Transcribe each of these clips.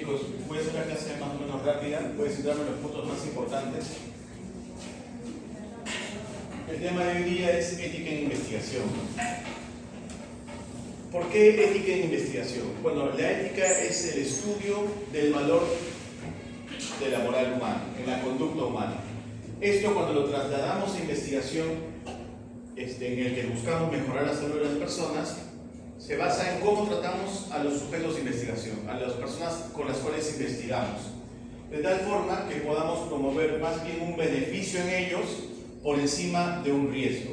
chicos, voy a hacer una clase más o menos rápida, voy a centrarme en los puntos más importantes. El tema de hoy día es ética en investigación. ¿Por qué ética en investigación? Bueno, la ética es el estudio del valor de la moral humana, en la conducta humana. Esto cuando lo trasladamos a investigación, en el que buscamos mejorar la salud de las personas, se basa en cómo tratamos a los sujetos de investigación, a las personas con las cuales investigamos, de tal forma que podamos promover más bien un beneficio en ellos por encima de un riesgo.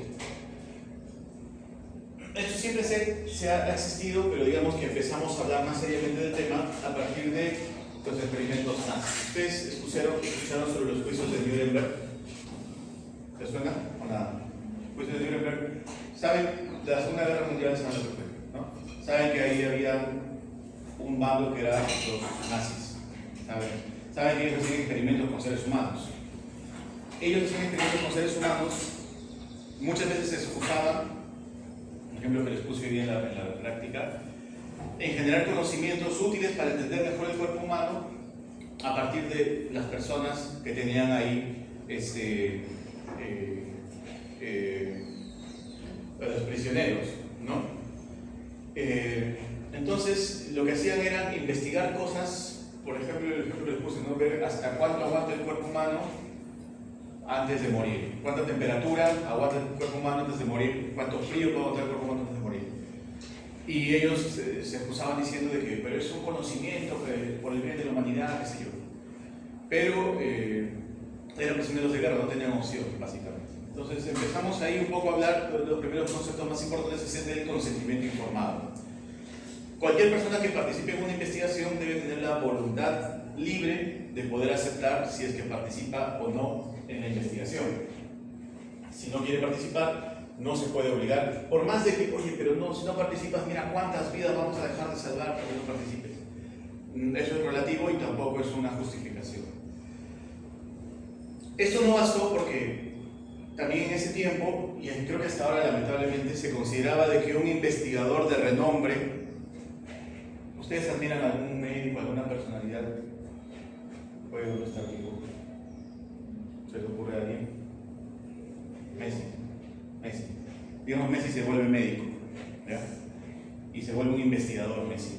Esto siempre se ha existido, pero digamos que empezamos a hablar más seriamente del tema a partir de los experimentos nazis. ¿Ustedes escucharon sobre los juicios de Nuremberg? ¿Les suena o nada? Juicios de Nuremberg. ¿Saben? De la Segunda Guerra Mundial saben lo que fue, ¿no? Saben que ahí había un bando que era los nazis. Saben que ellos hacían experimentos con seres humanos. Ellos hacían experimentos con seres humanos, muchas veces se esforzaban, por ejemplo que les puse hoy día en la práctica, en generar conocimientos útiles para entender mejor el cuerpo humano a partir de las personas que tenían ahí los prisioneros, ¿no? Entonces lo que hacían era investigar cosas, por ejemplo, el ejemplo que les puse, ¿no? Ver hasta cuánto aguanta el cuerpo humano antes de morir, cuánta temperatura aguanta el cuerpo humano antes de morir, cuánto frío puede aguantar el cuerpo humano antes de morir. Y ellos se excusaban diciendo de que pero es un conocimiento que, por el bien de la humanidad, qué sé yo. Pero eran prisioneros de guerra, no tenían opción, básicamente. Entonces empezamos ahí un poco a hablar de los primeros conceptos más importantes, es el del consentimiento informado. Cualquier persona que participe en una investigación debe tener la voluntad libre de poder aceptar si es que participa o no en la investigación. Si no quiere participar, no se puede obligar, por más de que, oye, pero no, si no participas, mira cuántas vidas vamos a dejar de salvar porque no participes. Eso es relativo y tampoco es una justificación. Esto no bastó porque también en ese tiempo, y creo que hasta ahora lamentablemente, se consideraba de que un investigador de renombre, ¿ustedes admiran a algún médico, alguna personalidad? ¿Puede uno estar vivo? ¿Se le ocurre a alguien? Messi. Digamos, Messi se vuelve médico, ¿ya? Y se vuelve un investigador, Messi.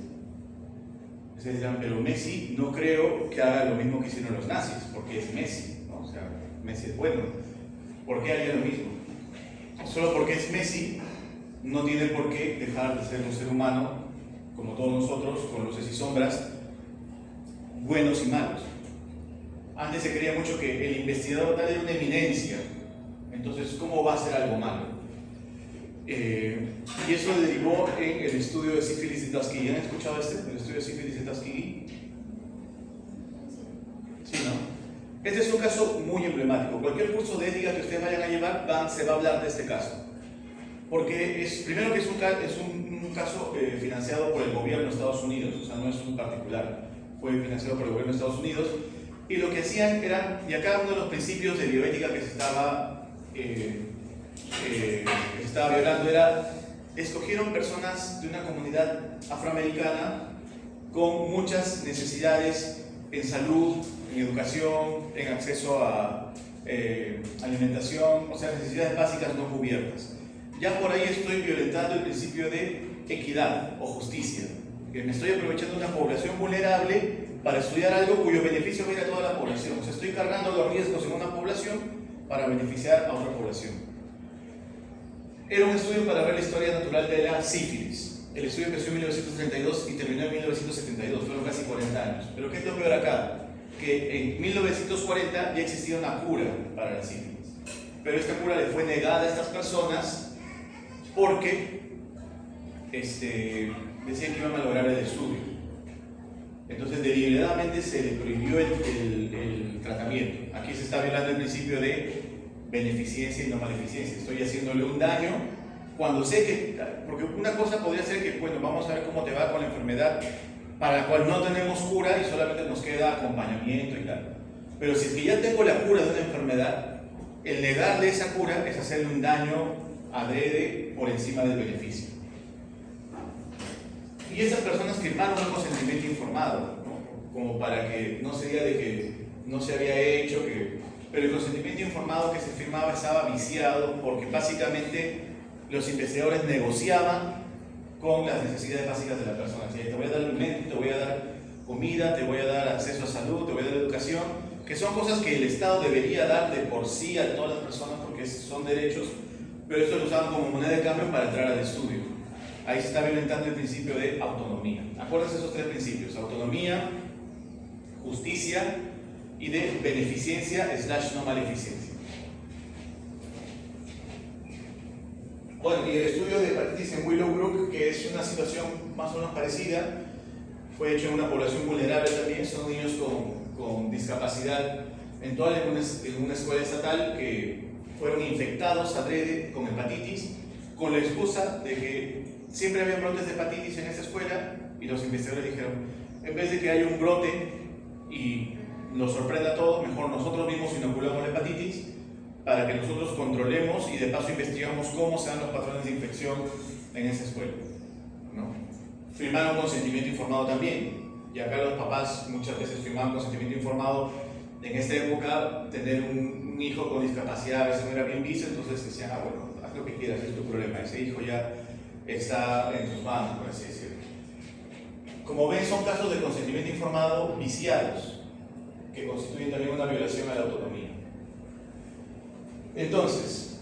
Ustedes dirán, pero Messi no creo que haga lo mismo que hicieron los nazis, porque es Messi, ¿no? O sea, Messi es bueno. ¿Por qué haría lo mismo? Solo porque es Messi, no tiene por qué dejar de ser un ser humano, como todos nosotros, con luces y sombras, buenos y malos. Antes se creía mucho que el investigador tal era una eminencia, entonces ¿cómo va a hacer algo malo? Y eso derivó en el estudio de sífilis de Tuskegee. ¿Han escuchado el estudio de sífilis de Tuskegee? Sí, ¿no? Este es un caso muy emblemático. Cualquier curso de ética que ustedes vayan a llevar se va a hablar de este caso. Porque primero que es un caso financiado por el gobierno de Estados Unidos, o sea, no es un particular, fue financiado por el gobierno de Estados Unidos, y lo que hacían era, y acá uno de los principios de bioética que se estaba violando era, escogieron personas de una comunidad afroamericana con muchas necesidades en salud, en educación, en acceso a alimentación, o sea, necesidades básicas no cubiertas. Ya por ahí estoy violentando el principio de equidad o justicia, que me estoy aprovechando de una población vulnerable para estudiar algo cuyo beneficio va a ir a toda la población. O sea, estoy cargando los riesgos en una población para beneficiar a otra población. Era un estudio para ver la historia natural de la sífilis. El estudio empezó en 1932 y terminó en 1972, fueron casi 40 años. Pero ¿qué es lo peor acá? Que en 1940 ya existía una cura para la sífilis. Pero esta cura le fue negada a estas personas porque decían que iban a malograr el estudio. Entonces deliberadamente se le prohibió el tratamiento. Aquí se está violando el principio de beneficencia y no maleficencia. Estoy haciéndole un daño cuando sé que, porque una cosa podría ser que, bueno, vamos a ver cómo te va con la enfermedad para la cual no tenemos cura y solamente nos queda acompañamiento y tal. Pero si es que ya tengo la cura de una enfermedad, el negarle esa cura es hacerle un daño adrede por encima del beneficio. Y esas personas firmaron un consentimiento informado, ¿no? como para que no se diga de que no se había hecho, pero el consentimiento informado que se firmaba estaba viciado porque básicamente los investigadores negociaban con las necesidades básicas de la persona. ¿Sí? Te voy a dar alimento, te voy a dar comida, te voy a dar acceso a salud, te voy a dar educación, que son cosas que el Estado debería dar de por sí a todas las personas porque son derechos, pero esto lo usaban como moneda de cambio para entrar al estudio. Ahí se está violentando el principio de autonomía. Acuérdense esos tres principios: autonomía, justicia y de beneficencia / no maleficencia. Bueno, y el estudio de hepatitis en Willowbrook, que es una situación más o menos parecida, fue hecho en una población vulnerable también. Son niños con discapacidad mental en una escuela estatal que fueron infectados adrede con hepatitis, con la excusa de que siempre había brotes de hepatitis en esa escuela, y los investigadores dijeron, en vez de que haya un brote y nos sorprenda a todos, mejor nosotros mismos inoculamos la hepatitis para que nosotros controlemos y de paso investigamos cómo se dan los patrones de infección en esa escuela, ¿no? Firmaron consentimiento informado también, y acá los papás muchas veces firmaban consentimiento informado. En esta época, tener un hijo con discapacidad a veces no era bien visto, entonces decían, bueno, haz lo que quieras, es tu problema, ese hijo ya está en tus manos, por así decirlo. Como ven, son casos de consentimiento informado viciados, que constituyen también una violación a la autonomía. Entonces,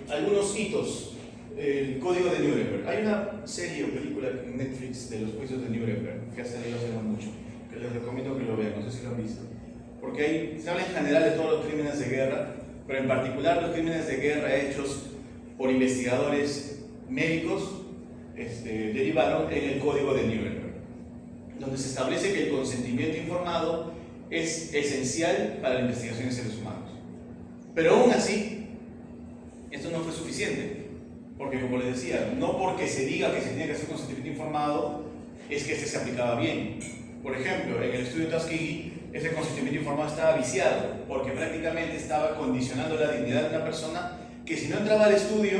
algunos hitos. El Código de Nuremberg. Hay una serie o película en Netflix de los juicios de Nuremberg que ha salido hace no mucho, que les recomiendo que lo vean, no sé si lo han visto. Porque ahí se habla en general de todos los crímenes de guerra, pero en particular los crímenes de guerra hechos por investigadores médicos derivaron en el Código de Nuremberg, donde se establece que el consentimiento informado es esencial para la investigación de seres humanos. Pero aún así, esto no fue suficiente. Porque, como les decía, no porque se diga que se tiene que hacer consentimiento informado es que se aplicaba bien. Por ejemplo, en el estudio Tuskegee, ese consentimiento informado estaba viciado porque prácticamente estaba condicionando la dignidad de una persona que, si no entraba al estudio,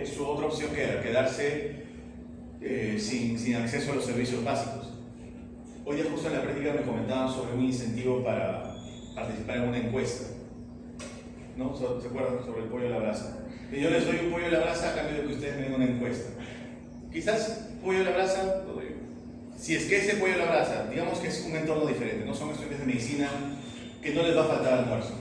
su otra opción que era quedarse sin acceso a los servicios básicos. Hoy, justo en la práctica, me comentaban sobre un incentivo para participar en una encuesta, ¿no? ¿Se acuerdan? Sobre el pollo a la brasa. Y yo les doy un pollo a la brasa a cambio de que ustedes me den una encuesta. Quizás pollo a la brasa, si es que ese pollo a la brasa, digamos que es un entorno diferente, no son estudiantes de medicina que no les va a faltar almuerzo,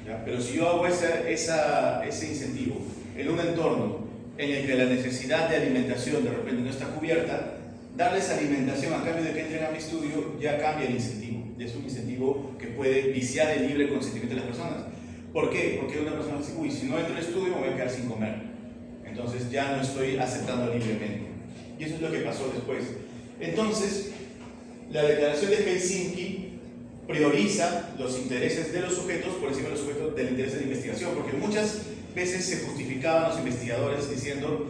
¿ya? Pero si yo hago ese incentivo en un entorno en el que la necesidad de alimentación de repente no está cubierta, darles alimentación a cambio de que entren a mi estudio ya cambia el incentivo. Y es un incentivo que puede viciar el libre consentimiento de las personas. ¿Por qué? Porque una persona dice, uy, si no entro al estudio me voy a quedar sin comer. Entonces ya no estoy aceptando libremente. Y eso es lo que pasó después. Entonces, la declaración de Helsinki prioriza los intereses de los sujetos por encima de los sujetos del interés de la investigación, porque muchas veces se justificaban los investigadores diciendo,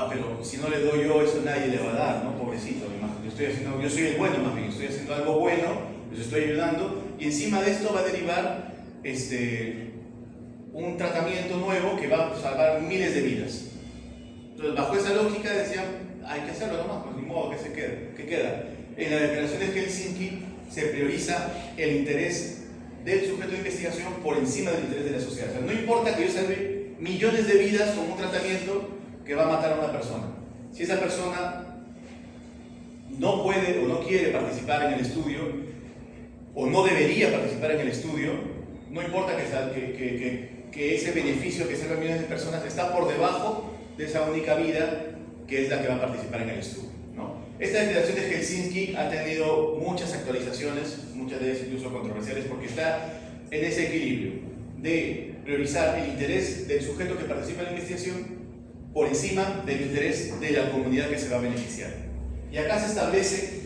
pero si no le doy yo, eso nadie le va a dar, ¿no? Pobrecito, yo soy el bueno, más bien, estoy haciendo algo bueno, les estoy ayudando, y encima de esto va a derivar un tratamiento nuevo que va a salvar miles de vidas. Entonces, bajo esa lógica decían, hay que hacerlo nomás, pues ni modo, ¿qué queda? En la declaración de Helsinki se prioriza el interés del sujeto de investigación por encima del interés de la sociedad. O sea, no importa que yo salve millones de vidas con un tratamiento que va a matar a una persona. Si esa persona no puede o no quiere participar en el estudio, o no debería participar en el estudio, no importa que ese beneficio que salva a millones de personas está por debajo de esa única vida que es la que va a participar en el estudio, ¿no? Esta declaración de Helsinki ha tenido muchas actualizaciones, muchas de ellas incluso controversiales, porque está en ese equilibrio de priorizar el interés del sujeto que participa en la investigación por encima del interés de la comunidad que se va a beneficiar. Y acá se establece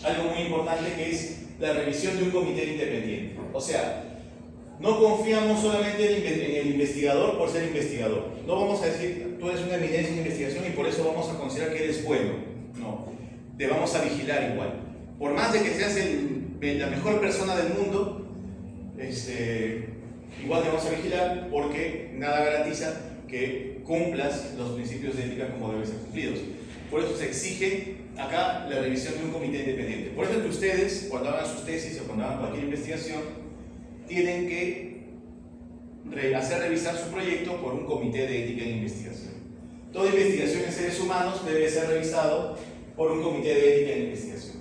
algo muy importante, que es la revisión de un comité independiente. O sea, no confiamos solamente en el investigador por ser investigador. No vamos a decir, tú eres una eminencia en investigación y por eso vamos a considerar que eres bueno. No, te vamos a vigilar igual. Por más de que seas la mejor persona del mundo, igual te vamos a vigilar, porque nada garantiza que cumplas los principios de ética como deben ser cumplidos. Por eso se exige acá la revisión de un comité independiente. Por eso es que ustedes, cuando hagan sus tesis o cuando hagan cualquier investigación, tienen que hacer revisar su proyecto por un comité de ética en investigación. Toda investigación en seres humanos debe ser revisado por un comité de ética en investigación.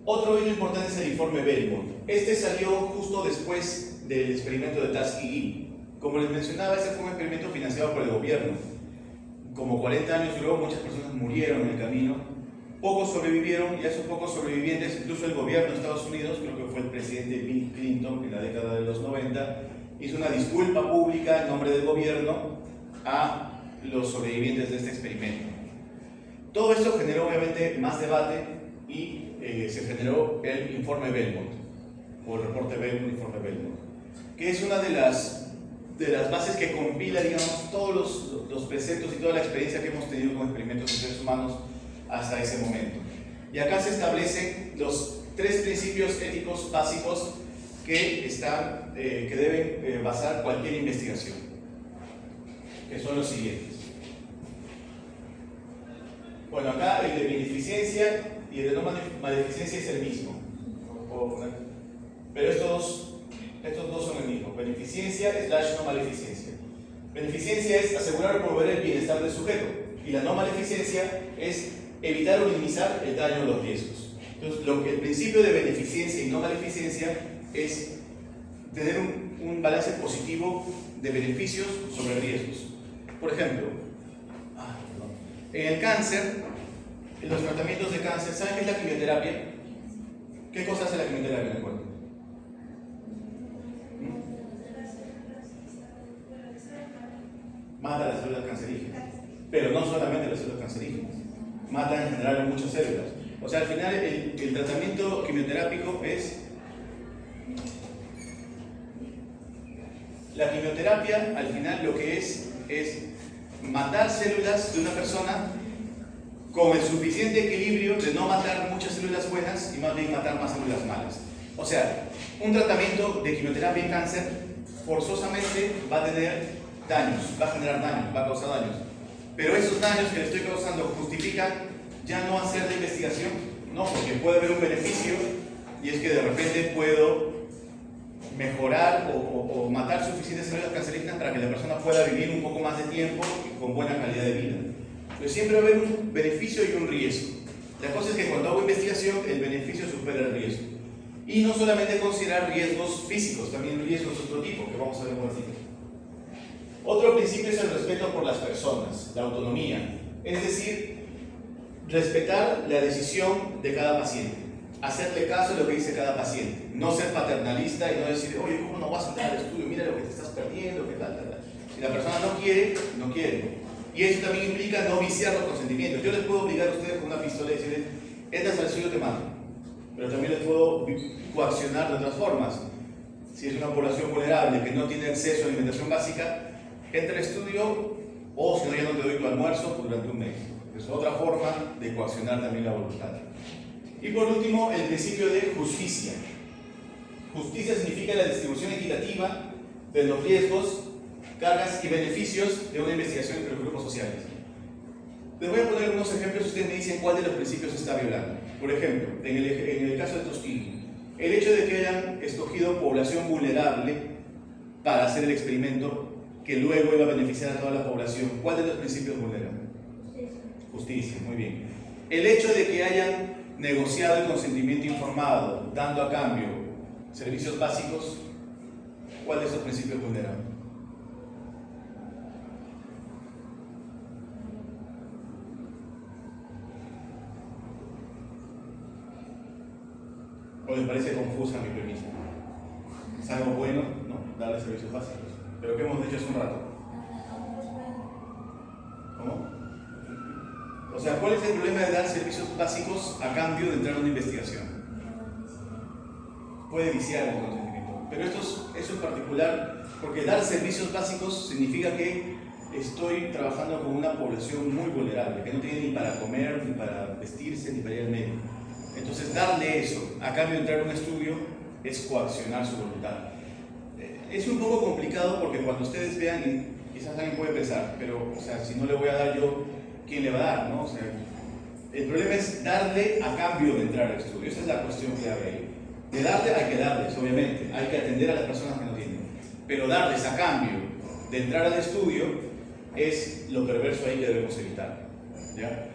Otro hecho importante es el informe Belmont. Este salió justo después del experimento de Tuskegee. Como les mencionaba, este fue un experimento financiado por el gobierno. Como 40 años duró, muchas personas murieron en el camino. Pocos sobrevivieron y a esos pocos sobrevivientes, incluso el gobierno de Estados Unidos, creo que fue el presidente Bill Clinton en la década de los 90, hizo una disculpa pública en nombre del gobierno a los sobrevivientes de este experimento. Todo esto generó obviamente más debate y se generó el informe Belmont, o el reporte Belmont, informe Belmont, que es una de las bases que compila, digamos, todos los preceptos y toda la experiencia que hemos tenido con experimentos en seres humanos hasta ese momento. Y acá se establecen los 3 principios éticos básicos que deben basar cualquier investigación, que son los siguientes. Bueno, acá el de beneficencia y el de no maleficencia es el mismo, pero estos dos son el mismo: beneficencia / no maleficencia. Beneficencia es asegurar o promover el bienestar del sujeto, y la no maleficencia es evitar o minimizar el daño o los riesgos. Entonces, el principio de beneficencia y no maleficencia es tener un balance positivo de beneficios sobre riesgos. Por ejemplo, en el cáncer, en los tratamientos de cáncer, ¿saben qué es la quimioterapia? ¿Qué cosa hace la quimioterapia en el cuerpo? Mata las células cancerígenas, pero no solamente las células cancerígenas, mata en general muchas células. O sea, al final el tratamiento quimioterápico es... La quimioterapia, al final, lo que es matar células de una persona con el suficiente equilibrio de no matar muchas células buenas y más bien matar más células malas. O sea, un tratamiento de quimioterapia en cáncer forzosamente va a tener daños, va a generar daños, va a causar daños. Pero esos daños que le estoy causando justifican ya no hacer la investigación, no, porque puede haber un beneficio, y es que de repente puedo mejorar o matar suficientes células cancerígenas para que la persona pueda vivir un poco más de tiempo y con buena calidad de vida. Pero siempre va a haber un beneficio y un riesgo. La cosa es que cuando hago investigación, el beneficio supera el riesgo. Y no solamente considerar riesgos físicos, también riesgos de otro tipo, que vamos a ver un ratito. Otro principio es el respeto por las personas, la autonomía. Es decir, respetar la decisión de cada paciente. Hacerle caso a lo que dice cada paciente. No ser paternalista y no decir, oye, ¿cómo no vas a entrar al estudio? Mira lo que te estás perdiendo, qué tal. Si la persona no quiere, no quiere. Y eso también implica no viciar los consentimientos. Yo les puedo obligar a ustedes con una pistola y decirles, entras al estudio, te mato. Pero también les puedo coaccionar de otras formas. Si es una población vulnerable que no tiene acceso a alimentación básica, entra al estudio, o si no, ya no te doy tu almuerzo durante un mes. Es otra forma de coaccionar también la voluntad. Y por último, el principio de justicia. Justicia significa la distribución equitativa de los riesgos, cargas y beneficios de una investigación entre los grupos sociales. Les voy a poner algunos ejemplos y ustedes me dicen cuál de los principios se está violando. Por ejemplo, en el caso de Tuskegee, el hecho de que hayan escogido población vulnerable para hacer el experimento que luego iba a beneficiar a toda la población, ¿cuál de los principios vulneran? Justicia, muy bien. El hecho de que hayan negociado el consentimiento informado, dando a cambio servicios básicos, ¿cuál de esos principios vulneran? ¿O les parece confusa mi premisa? Es algo bueno, ¿no? Darle servicios básicos. Pero ¿qué hemos dicho hace un rato? ¿Cómo? O sea, ¿cuál es el problema de dar servicios básicos a cambio de entrar a una investigación? Puede viciar el consentimiento. Pero eso en particular, porque dar servicios básicos significa que estoy trabajando con una población muy vulnerable, que no tiene ni para comer, ni para vestirse, ni para ir al médico. Entonces, darle eso a cambio de entrar a un estudio es coaccionar su voluntad. Es un poco complicado porque cuando ustedes vean, y quizás alguien puede pensar, pero o sea, si no le voy a dar yo ¿quién le va a dar, no? O sea, el problema es darle a cambio de entrar al estudio. Esa es la cuestión clave ahí. De darle hay que darles, obviamente. Hay que atender a las personas que no tienen. Pero darles a cambio de entrar al estudio es lo perverso ahí que debemos evitar, ¿ya?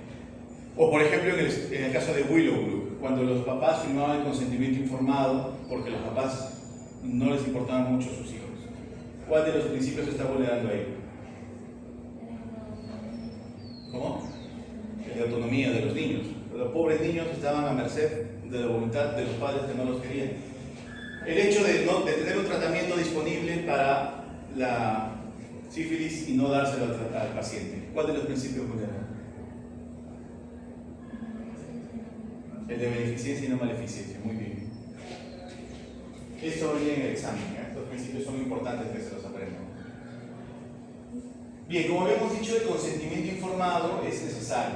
O por ejemplo en el caso de Willowbrook, cuando los papás firmaban el consentimiento informado porque los papás no les importaban mucho sus hijos. ¿Cuál de los principios se está vulnerando ahí? ¿Cómo? El de autonomía de los niños. Los pobres niños estaban a merced de la voluntad de los padres que no los querían. El hecho de tener un tratamiento disponible para la sífilis y no dárselo al paciente. ¿Cuál de los principios vulneran? El de beneficencia y no maleficencia. Muy bien. Esto venía en el examen. Estos principios son importantes que se los aprendan. Bien, como habíamos dicho, el consentimiento informado es necesario,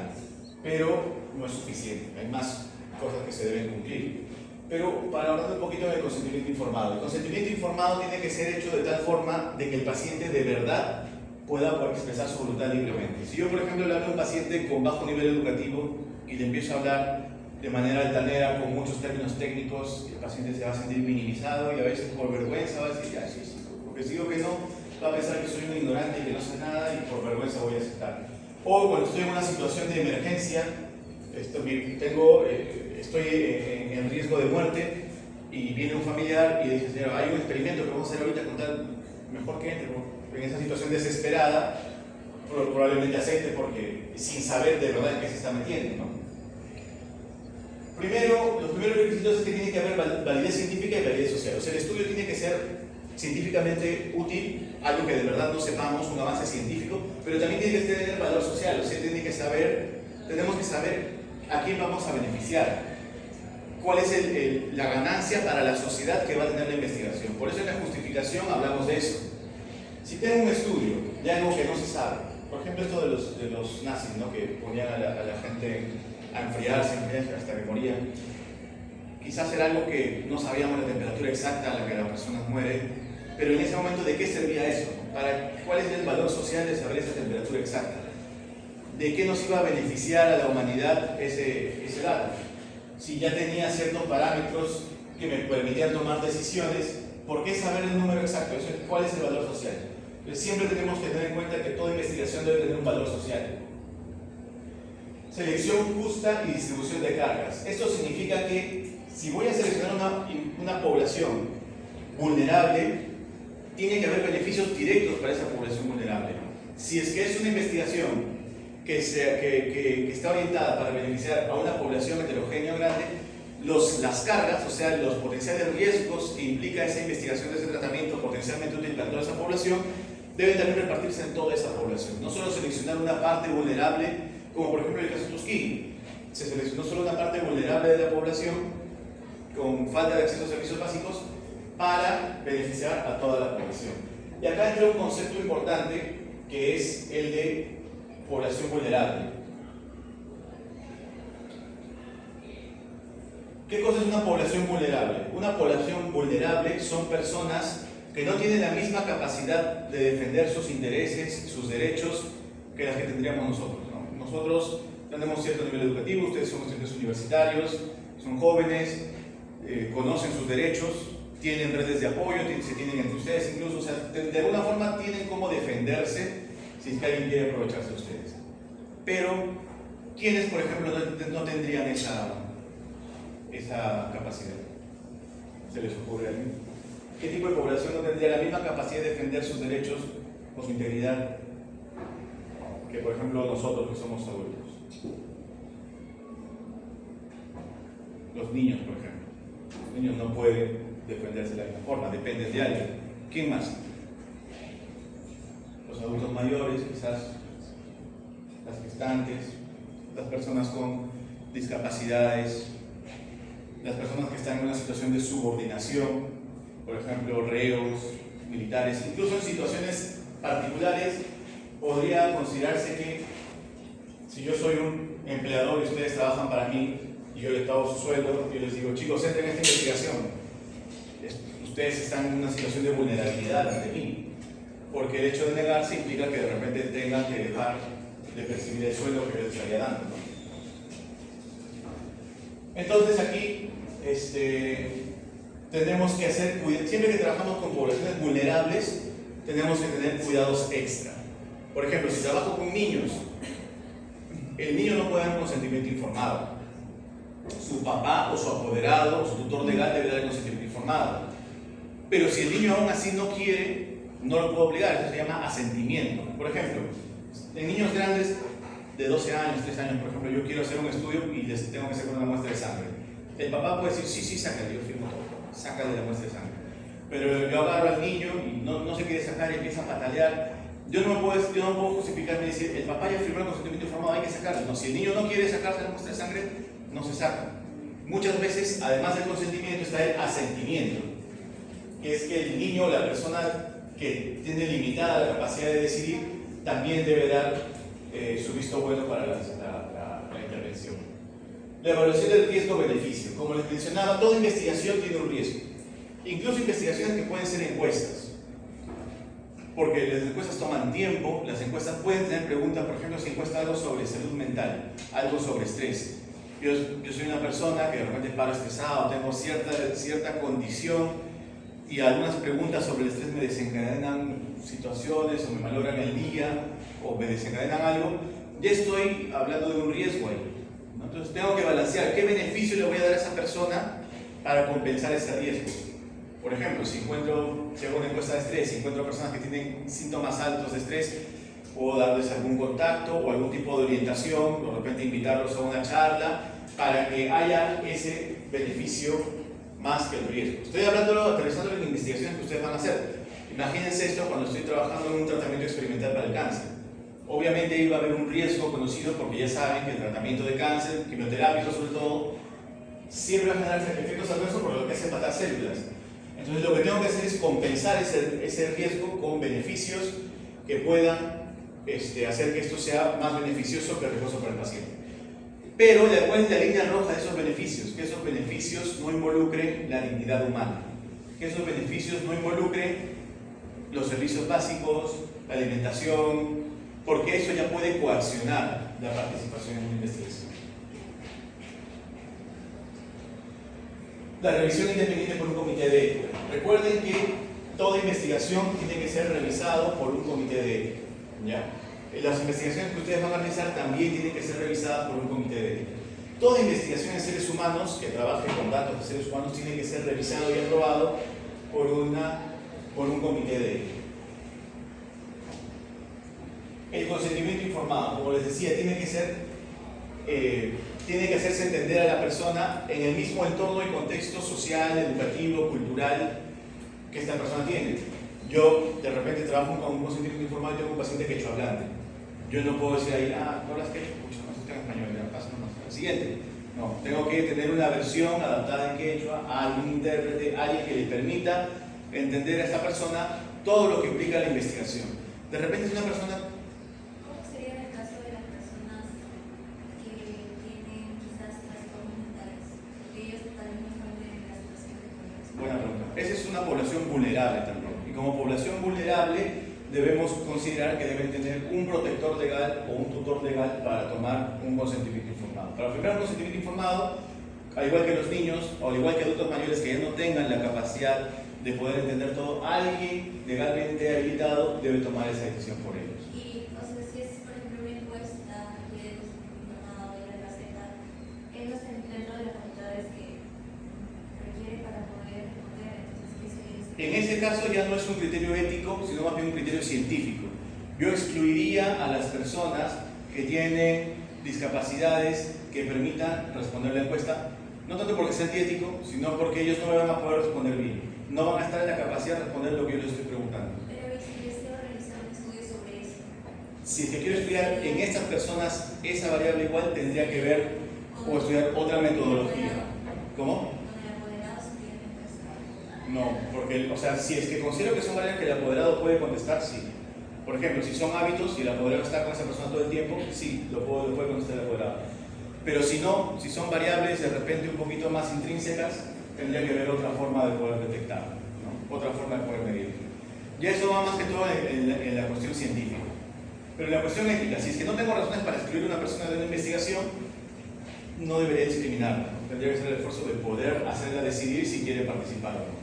pero no es suficiente. Hay más cosas que se deben cumplir. Pero para hablar un poquito del consentimiento informado. El consentimiento informado tiene que ser hecho de tal forma de que el paciente de verdad pueda expresar su voluntad libremente. Si yo, por ejemplo, le hablo a un paciente con bajo nivel educativo y le empiezo a hablar de manera altanera, con muchos términos técnicos, el paciente se va a sentir minimizado y a veces por vergüenza va a decir, ya, sí, porque si digo que no, va a pensar que soy un ignorante y que no sé nada y por vergüenza voy a aceptar. O cuando estoy en una situación de emergencia, estoy en riesgo de muerte y viene un familiar y dice, señor, hay un experimento que vamos a hacer ahorita con tal, mejor que entre, en esa situación desesperada, probablemente acepte porque sin saber de verdad en qué se está metiendo, ¿no? Primero, los primeros requisitos es que tiene que haber validez científica y validez social. O sea, el estudio tiene que ser científicamente útil, algo que de verdad no sepamos, un avance científico, pero también tiene que tener valor social. O sea, tenemos que saber a quién vamos a beneficiar, cuál es la ganancia para la sociedad que va a tener la investigación. Por eso en la justificación hablamos de eso. Si tengo un estudio de algo que no se sabe, por ejemplo esto de los nazis, ¿no? Que ponían a la gente a enfriarse hasta que morían. Quizás era algo que no sabíamos la temperatura exacta a la que las personas mueren, pero en ese momento, ¿de qué servía eso? ¿Cuál es el valor social de saber esa temperatura exacta? ¿De qué nos iba a beneficiar a la humanidad ese dato? Si ya tenía ciertos parámetros que me permitían tomar decisiones, ¿por qué saber el número exacto? ¿Cuál es el valor social? Entonces, siempre tenemos que tener en cuenta que toda investigación debe tener un valor social. Selección justa y distribución de cargas. Esto significa que si voy a seleccionar una población vulnerable, tiene que haber beneficios directos para esa población vulnerable. Si es que es una investigación que está orientada para beneficiar a una población heterogénea grande, las cargas, o sea, los potenciales riesgos que implica esa investigación de ese tratamiento potencialmente útil para toda esa población, deben también repartirse en toda esa población. No solo seleccionar una parte vulnerable, como por ejemplo el caso de Tuskegee. Se seleccionó solo una parte vulnerable de la población con falta de acceso a servicios básicos para beneficiar a toda la población. Y acá entra un concepto importante que es el de población vulnerable. ¿Qué cosa es una población vulnerable? Una población vulnerable son personas que no tienen la misma capacidad de defender sus intereses, sus derechos, que las que tendríamos nosotros, ¿no? Nosotros tenemos cierto nivel educativo, ustedes son estudiantes universitarios, son jóvenes, conocen sus derechos, tienen redes de apoyo, se tienen entre ustedes incluso, o sea, de alguna forma tienen cómo defenderse si es que alguien quiere aprovecharse de ustedes. Pero, ¿quiénes, por ejemplo, no tendrían esa capacidad? ¿Se les ocurre a alguien? ¿Qué tipo de población no tendría la misma capacidad de defender sus derechos o su integridad que, por ejemplo, nosotros que somos adultos? Los niños, por ejemplo. Los niños no pueden defenderse de la misma forma, dependen de alguien. ¿Quién más? Los adultos mayores, quizás, las gestantes, las personas con discapacidades, las personas que están en una situación de subordinación, por ejemplo, reos, militares, incluso en situaciones particulares, podría considerarse que si yo soy un empleador y ustedes trabajan para mí y yo les pago su sueldo, yo les digo, chicos, entren en esta investigación. Ustedes están en una situación de vulnerabilidad ante mí, porque el hecho de negarse implica que de repente tengan que dejar de percibir el sueldo que yo les estaría dando, ¿no? Entonces aquí tenemos que hacer, siempre que trabajamos con poblaciones vulnerables, tenemos que tener cuidados extra. Por ejemplo, si trabajo con niños, el niño no puede dar un consentimiento informado. Su papá o su apoderado o su tutor legal debe dar el consentimiento informado. Pero si el niño aún así no quiere, no lo puedo obligar. Eso se llama asentimiento. Por ejemplo, en niños grandes de 12 años, 3 años, por ejemplo, yo quiero hacer un estudio y les tengo que hacer una muestra de sangre. El papá puede decir, sí, sácale, yo firmo todo, sácale la muestra de sangre. Pero yo agarro al niño y no se quiere sacar y empieza a patalear. Yo no puedo justificarme y decir, el papá ya firmó el consentimiento informado, hay que sacarlo. No, si el niño no quiere sacarse la muestra de sangre, no se saca. Muchas veces, además del consentimiento, está el asentimiento, que es que el niño o la persona que tiene limitada la capacidad de decidir también debe dar su visto bueno para la intervención. La evaluación del riesgo-beneficio. Como les mencionaba, toda investigación tiene un riesgo. Incluso investigaciones que pueden ser encuestas. Porque las encuestas toman tiempo, las encuestas pueden tener preguntas, por ejemplo, si encuesta algo sobre salud mental, algo sobre estrés. Yo soy una persona que de repente paro estresado, tengo cierta condición y algunas preguntas sobre el estrés me desencadenan situaciones o me malogran el día o me desencadenan algo. Ya estoy hablando de un riesgo ahí, ¿no? Entonces tengo que balancear qué beneficio le voy a dar a esa persona para compensar ese riesgo. Por ejemplo, si hago una encuesta de estrés, si encuentro personas que tienen síntomas altos de estrés, puedo darles algún contacto o algún tipo de orientación, de repente invitarlos a una charla para que haya ese beneficio más que el riesgo. Estoy aterrizando en investigaciones que ustedes van a hacer. Imagínense esto cuando estoy trabajando en un tratamiento experimental para el cáncer. Obviamente iba a haber un riesgo conocido porque ya saben que el tratamiento de cáncer, quimioterápico sobre todo, siempre va a generar efectos adversos por lo que hace matar células. Entonces lo que tengo que hacer es compensar ese riesgo con beneficios que puedan hacer que esto sea más beneficioso que riesgoso para el paciente. Pero ¿cuál es la línea roja de esos beneficios? Que esos beneficios no involucren la dignidad humana. Que esos beneficios no involucren los servicios básicos, la alimentación, porque eso ya puede coaccionar la participación en una investigación. La revisión independiente por un comité de ética. Recuerden que toda investigación tiene que ser revisada por un comité de ética, ¿ya? Las investigaciones que ustedes van a realizar también tienen que ser revisadas por un comité de ética. Toda investigación en seres humanos que trabaje con datos de seres humanos tiene que ser revisado y aprobado por un comité de ética. El consentimiento informado, como les decía, tiene que hacerse entender a la persona en el mismo entorno y contexto social, educativo, cultural que esta persona tiene. Yo de repente trabajo con un consentimiento informado y tengo un paciente quechohablante. Yo no puedo decir ahí, ¿tú hablas quechua? Pucha, no sé si en español, ya paso nomás. Al siguiente. No, tengo que tener una versión adaptada en quechua, a algún intérprete, alguien que le permita entender a esta persona todo lo que implica la investigación. De repente es una persona... ¿Cómo sería en el caso de las personas que tienen quizás trastornos mentales? Que ellos también no saben de la situación de población. Buena pregunta. Esa es una población vulnerable también. Y como población vulnerable debemos considerar que deben tener un protector legal o un tutor legal para tomar un consentimiento informado. Para firmar un consentimiento informado, al igual que los niños o al igual que adultos mayores que ya no tengan la capacidad de poder entender todo, alguien legalmente habilitado debe tomar esa decisión por ellos. Y, o sea, si es, por ejemplo, una encuesta que pide informado y la receta, ellos dentro de las facultades que requiere para poder responder, entonces, ¿qué sería eso? En ese caso ya no es un criterio ético, sino más bien un criterio científico. Yo excluiría a las personas que tienen discapacidades que permitan responder la encuesta, no tanto porque sea antiético, sino porque ellos no me van a poder responder bien. No van a estar en la capacidad de responder lo que yo les estoy preguntando. Pero si yo deseo realizar un estudio sobre eso. Si es que quiero estudiar en estas personas esa variable igual, tendría que ver o estudiar otra metodología. ¿Cómo? Con el apoderado se tiene que empezar. No, porque, o sea, si es que considero que son variables que el apoderado puede contestar, sí. Por ejemplo, si son hábitos y el apoderado está con esa persona todo el tiempo, sí, lo puede contestar el apoderado. Pero si no, si son variables de repente un poquito más intrínsecas, tendría que haber otra forma de poder detectar, ¿no? Otra forma de poder medir. Y eso va más que todo en la cuestión científica. Pero la cuestión ética, si es que no tengo razones para excluir a una persona de una investigación, no debería discriminarla, ¿no? Tendría que hacer el esfuerzo de poder hacerla decidir si quiere participar o no.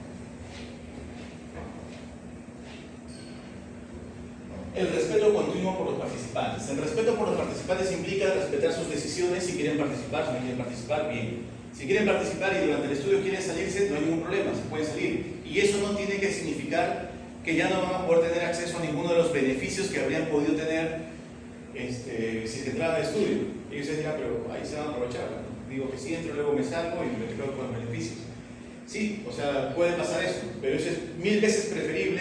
El respeto continuo por los participantes. El respeto por los participantes implica respetar sus decisiones, si quieren participar, si no quieren participar, bien. Si quieren participar y durante el estudio quieren salirse, no hay ningún problema, se pueden salir. Y eso no tiene que significar que ya no van a poder tener acceso a ninguno de los beneficios que habrían podido tener si se entraran al estudio. Ellos se dirán, pero ahí se van a aprovechar, ¿no? Digo que sí entro, luego me salgo y me quedo con los beneficios. Sí, o sea, puede pasar eso, pero eso es 1000 veces preferible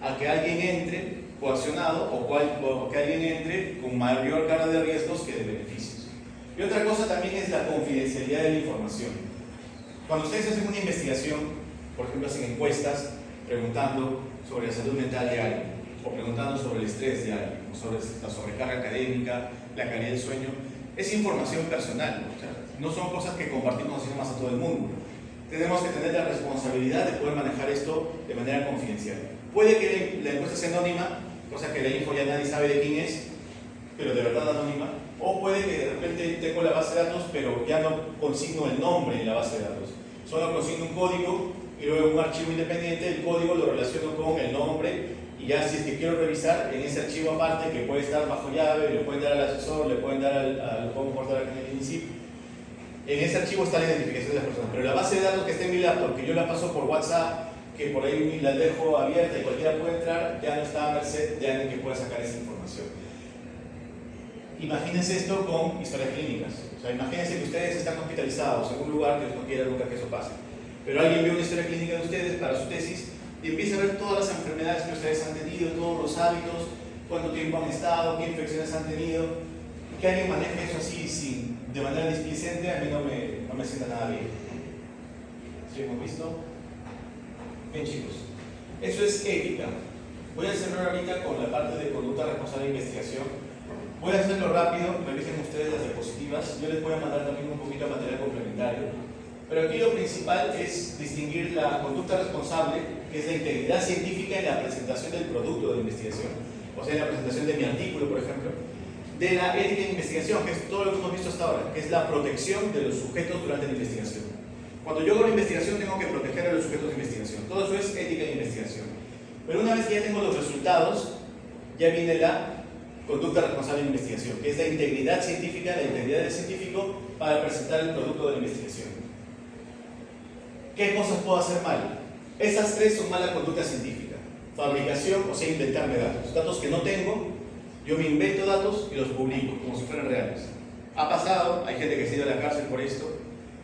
a que alguien entre coaccionado o que alguien entre con mayor carga de riesgos que de beneficios. Y otra cosa también es la confidencialidad de la información. Cuando ustedes hacen una investigación, por ejemplo, hacen encuestas preguntando sobre la salud mental de alguien, o preguntando sobre el estrés de alguien, o sobre la sobrecarga académica, la calidad del sueño, es información personal, ¿no? O sea, no son cosas que compartimos así nomás a todo el mundo. Tenemos que tener la responsabilidad de poder manejar esto de manera confidencial. Puede que la encuesta sea anónima, cosa que la info ya nadie sabe de quién es, pero de verdad anónima, o puede que de repente tengo la base de datos, pero ya no consigno el nombre en la base de datos, solo consigno un código y luego un archivo independiente, el código lo relaciono con el nombre y ya si es que quiero revisar en ese archivo aparte que puede estar bajo llave, le pueden dar al asesor, le pueden dar lo puedo guardar en el INSIP, en ese archivo está la identificación de las personas, pero la base de datos que está en mi laptop, que yo la paso por WhatsApp, que por ahí la dejo abierta y cualquiera puede entrar, ya no está a merced de alguien que pueda sacar esa información. Imagínense esto con historias clínicas. O sea, imagínense que ustedes están hospitalizados en un lugar que Dios no quiera nunca que eso pase. Pero alguien ve una historia clínica de ustedes para su tesis y empieza a ver todas las enfermedades que ustedes han tenido, todos los hábitos, cuánto tiempo han estado, qué infecciones han tenido. Que alguien maneje eso así de manera displicente, a mí no me sienta nada bien. ¿Sí hemos visto? Bien, chicos, eso es ética. Voy a cerrar ahorita con la parte de conducta responsable de investigación. Voy a hacerlo rápido, revisen ustedes las diapositivas. Yo les voy a mandar también un poquito de material complementario. Pero aquí lo principal es distinguir la conducta responsable, que es la integridad científica en la presentación del producto de investigación. O sea, en la presentación de mi artículo, por ejemplo. De la ética de investigación, que es todo lo que hemos visto hasta ahora, que es la protección de los sujetos durante la investigación. Cuando yo hago la investigación tengo que proteger a los sujetos de investigación. Todo eso es ética de investigación. Pero una vez que ya tengo los resultados, ya viene la conducta responsable de investigación, que es la integridad científica, la integridad del científico para presentar el producto de la investigación. ¿Qué cosas puedo hacer mal? Esas tres son mala conducta científica. Fabricación, o sea, inventarme datos. Datos que no tengo, yo me invento datos y los publico como si fueran reales. Ha pasado, hay gente que se ha ido a la cárcel por esto.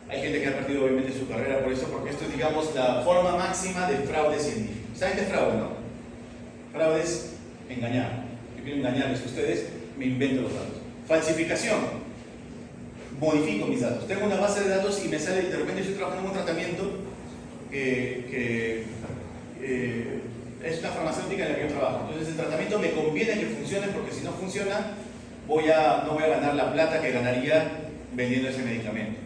Hay gente que ha perdido obviamente su carrera por eso, porque esto es, digamos, la forma máxima de fraude científico. ¿Saben qué es fraude, no? Fraude es engañar. Yo quiero engañarles a ustedes, me invento los datos. Falsificación. Modifico mis datos. Tengo una base de datos y me sale, de repente estoy trabajando en un tratamiento que es una farmacéutica en la que yo trabajo. Entonces el tratamiento me conviene que funcione porque si no funciona, no voy a ganar la plata que ganaría vendiendo ese medicamento.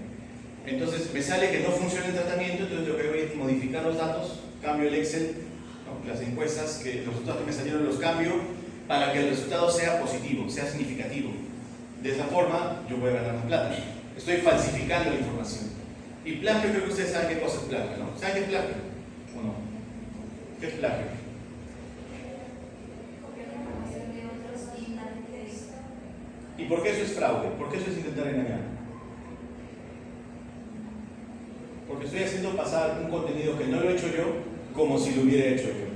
Entonces me sale que no funciona el tratamiento, entonces lo que voy es modificar los datos, cambio el Excel, ¿no? Las encuestas, que los resultados que me salieron los cambio para que el resultado sea positivo, sea significativo. De esa forma yo voy a ganar más plata. Estoy falsificando la información. Y plagio, creo que ustedes saben qué cosa es plagio, ¿no? ¿Saben qué es plagio? ¿O no? ¿Qué es plagio? Copiar la información de otros y darle crédito. ¿Y por qué eso es fraude? ¿Por qué eso es intentar engañar? Porque estoy haciendo pasar un contenido que no lo he hecho yo como si lo hubiera hecho yo.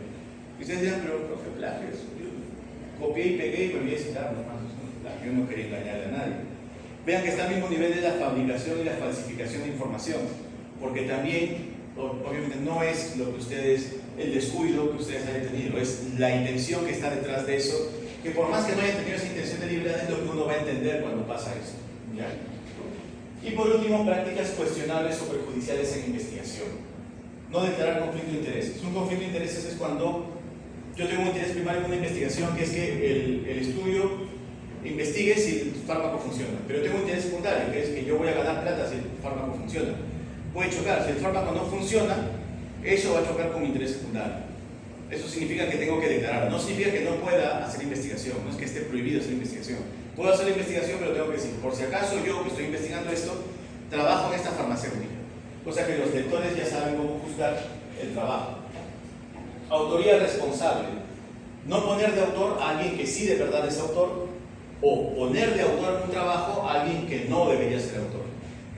Y ustedes dirán, pero profe, plagio es. Yo copié y pegué y me olvidé de citar, yo no quería engañarle a nadie. Vean que está al mismo nivel de la fabricación y la falsificación de información, porque también, obviamente, no es lo que ustedes, el descuido que ustedes hayan tenido, es la intención que está detrás de eso, que por más que no hayan tenido esa intención deliberada, es lo que uno va a entender cuando pasa eso. ¿Ya? Y por último, prácticas cuestionables o perjudiciales en investigación. No declarar conflicto de intereses. Un conflicto de intereses es cuando yo tengo un interés primario en una investigación, que es que el estudio investigue si el fármaco funciona, pero tengo un interés secundario, que es que yo voy a ganar plata si el fármaco funciona. Puede chocar, si el fármaco no funciona, eso va a chocar con mi interés secundario. Eso significa que tengo que declarar. No significa que no pueda hacer investigación, no es que esté prohibido hacer investigación. Puedo hacer la investigación, pero tengo que decir, por si acaso yo que estoy investigando esto, trabajo en esta farmacéutica. Cosa que los lectores ya saben cómo juzgar el trabajo. Autoría responsable. No poner de autor a alguien que sí de verdad es autor, o poner de autor en un trabajo a alguien que no debería ser autor.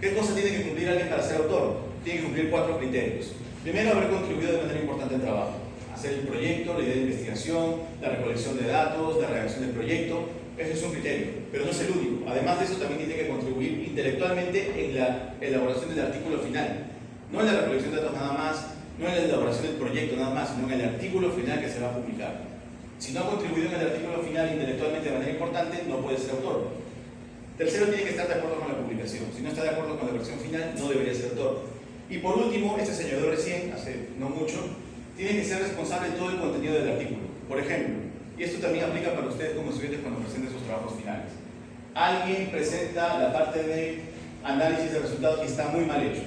¿Qué cosa tiene que cumplir alguien para ser autor? Tiene que cumplir 4 criterios. Primero, haber contribuido de manera importante al trabajo. Hacer el proyecto, la idea de investigación, la recolección de datos, la redacción del proyecto. Ese es un criterio, pero no es el único. Además de eso, también tiene que contribuir intelectualmente en la elaboración del artículo final. No en la recolección de datos nada más, no en la elaboración del proyecto nada más, sino en el artículo final que se va a publicar. Si no ha contribuido en el artículo final intelectualmente de manera importante, no puede ser autor. Tercero, tiene que estar de acuerdo con la publicación. Si no está de acuerdo con la versión final, no debería ser autor. Y por último, este señaló recién, hace no mucho, tiene que ser responsable de todo el contenido del artículo. Por ejemplo, y esto también aplica para ustedes como estudiantes cuando presenten sus trabajos finales. Alguien presenta la parte de análisis de resultados y está muy mal hecho,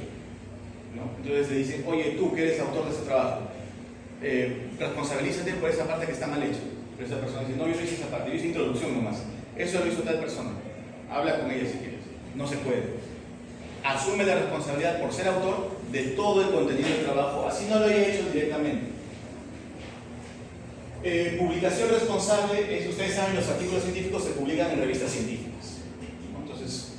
¿no? Entonces le dicen, oye, tú que eres autor de ese trabajo, responsabilízate por esa parte que está mal hecha. Pero esa persona dice, no, yo no hice esa parte, yo hice introducción nomás. Eso lo hizo tal persona. Habla con ella si quieres. No se puede. Asume la responsabilidad por ser autor de todo el contenido del trabajo, así no lo haya hecho directamente. Publicación responsable es, ustedes saben, los artículos científicos se publican en revistas científicas. Entonces,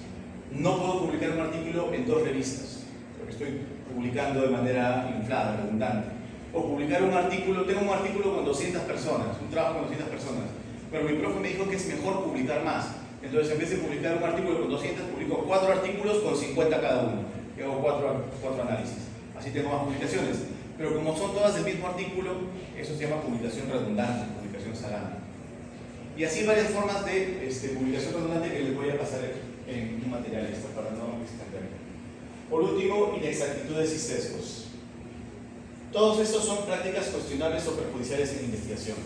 no puedo publicar un artículo en 2 revistas, porque estoy publicando de manera inflada, redundante. O publicar un artículo, tengo un artículo con 200 personas, un trabajo con 200 personas, pero mi profe me dijo que es mejor publicar más. Entonces, en vez de publicar un artículo con 200, publico 4 artículos con 50 cada uno. Y hago 4 análisis. Así tengo más publicaciones. Pero como son todas del mismo artículo, eso se llama publicación redundante, publicación salada. Y así varias formas de publicación redundante que les voy a pasar en un material extra para no extenderme. Por último, inexactitudes y sesgos. Todos estos son prácticas cuestionables o perjudiciales en investigación.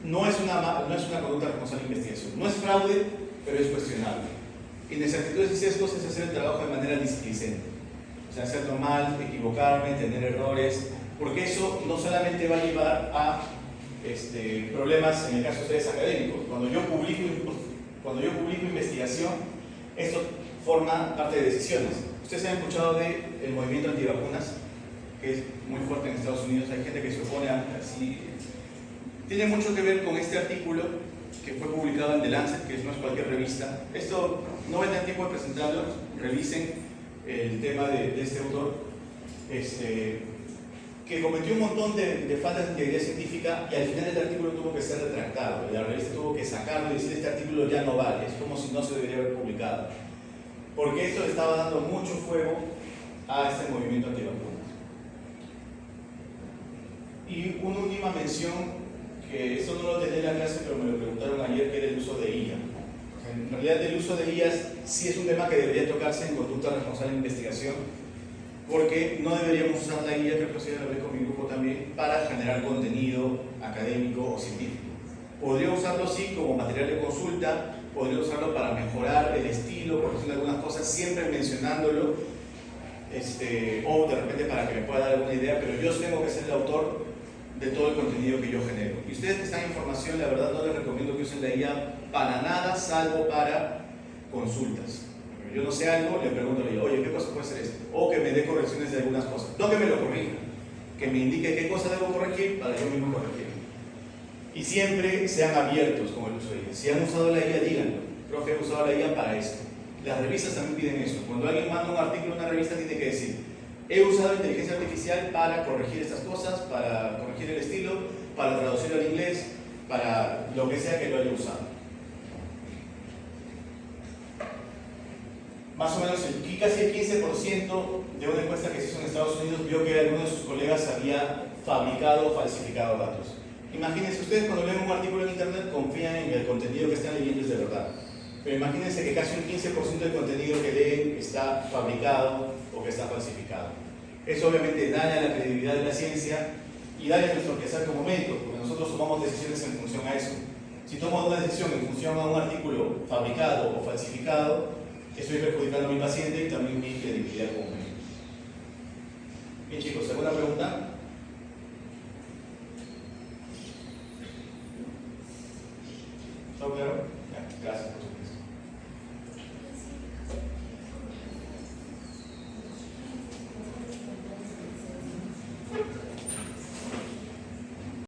No es una conducta responsable de investigación. No es fraude, pero es cuestionable. Inexactitudes y sesgos es hacer el trabajo de manera displicente. O sea, hacerlo mal, equivocarme, tener errores, porque eso no solamente va a llevar a problemas, en el caso de ustedes académicos. Cuando yo publico investigación, esto forma parte de decisiones. Ustedes han escuchado del movimiento antivacunas, que es muy fuerte en Estados Unidos. Hay gente que se opone a así. Tiene mucho que ver con este artículo que fue publicado en The Lancet, que no es cualquier revista. Esto no va a tener tiempo de presentarlo, revisen el tema de este autor, que cometió un montón de faltas de integridad científica y al final el artículo tuvo que ser retractado. La revista tuvo que sacarlo y decir, este artículo ya no vale, es como si no se debería haber publicado. Porque esto le estaba dando mucho fuego a este movimiento antivacunas. Y una última mención, que esto no lo tenía en la clase, pero me lo preguntaron ayer, que era el uso de IA. En realidad el uso de IA sí es un tema que debería tocarse en conducta responsable de investigación, porque no deberíamos usar la IA, creo que eso ya lo hablé con mi grupo también, para generar contenido académico o científico. Podría usarlo sí como material de consulta, podría usarlo para mejorar el estilo, corregir algunas cosas, siempre mencionándolo, o de repente para que me pueda dar alguna idea, pero yo tengo que ser el autor de todo el contenido que yo genero. Y ustedes que están en formación, la verdad no les recomiendo que usen la IA para nada, salvo para consultas. Yo no sé algo, le pregunto a la IA, oye, ¿qué cosa puede ser esto? O que me dé correcciones de algunas cosas. No que me lo corrija, que me indique qué cosa debo corregir para yo mismo corregir. Y siempre sean abiertos con el uso de IA. Si han usado la IA, díganlo. Profe, he usado la IA para esto. Las revistas también piden eso. Cuando alguien manda un artículo a una revista, tiene que decir, he usado inteligencia artificial para corregir estas cosas, para corregir el estilo, para traducirlo al inglés, para lo que sea que lo haya usado. Más o menos casi el 15% de una encuesta que se hizo en Estados Unidos vio que alguno de sus colegas había fabricado o falsificado datos. Imagínense, ustedes cuando leen un artículo en internet confían en que el contenido que están leyendo es de verdad. Pero imagínense que casi un 15% del contenido que leen está fabricado o que está falsificado. Eso obviamente daña la credibilidad de la ciencia y daña nuestro quehacer como médicos, porque nosotros tomamos decisiones en función a eso. Si tomo una decisión en función a un artículo fabricado o falsificado, estoy perjudicando a mi paciente y también mi credibilidad como médico. Bien chicos, ¿alguna pregunta? claro?